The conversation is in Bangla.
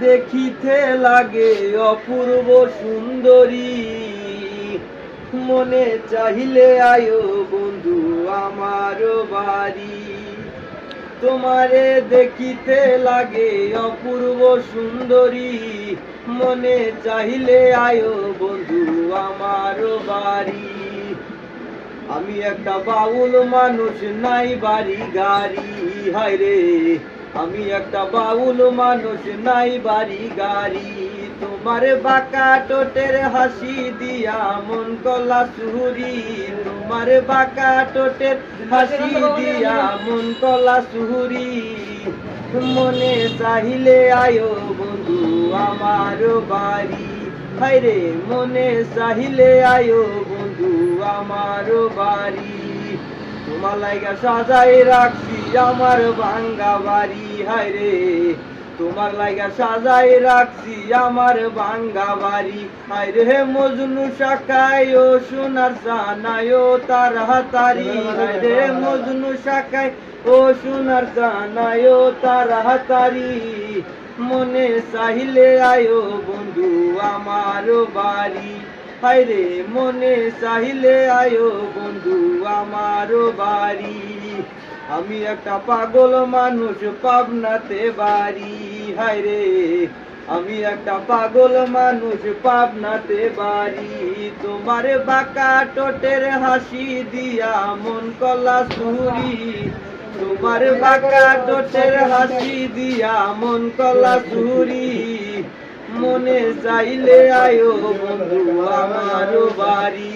দেখিতে লাগে অপূর্ব সুন্দরী, মনে চাহিলে আয়ো বন্ধু আমার বাড়ি। তোমারে দেখিতে লাগে অপূর্ব সুন্দরী, মনে চাহিলে আয়ো বন্ধু আমার বাড়ি। আমি একটা বাউল মানুষ, নাই বাড়ি গাড়ি, হায় রে আমি একটা বাউল মানুষ, নাই বাড়ি গাড়ি। তোমার বাঁকা টোটের হাসি দিয়া মন কলা সুহুরি, তোমার বাঁকা টোটের হাসি দিয়া মন কলা সুহুরি, মনে চাহিলে আয়ো বন্ধু আমার বাড়ি। হায় রে মনে চাহিলে আয়ো বন্ধু আমার বাড়ি। তোমার লাইগা সাজাই রাখছি আমার ভাঙ্গা বাড়ি, হায় রে তোমার লাইগা সাজাই রাখছি আমার ভাঙ্গা বাড়ি। হায় রে মজনু শাখায় ও সোনার জানায় তাড়াতাড়ি, হায় রে মজনু শাখায় ও সোনার জানায় তাড়াতাড়ি, মনে চাহিলে আয়ো বন্ধু আমার বাড়ি। হায় রে মনে চাহিলে আয়ো বন্ধু আমার বাড়ি। আমি একটা পাগল মানুষ, পাবনাতে বাড়ি, হায় রে আমি একটা পাগল মানুষ, পাবনাতে বাড়ি। তোমার বাঁকা টোটের হাসি দিয়া মন কলা সুহুরি, তোমার বাঁকা টোটের হাসি দিয়া মন কলা সুহুরি, মনে চাইলে আয়ো বন্ধু আমার বাড়ি।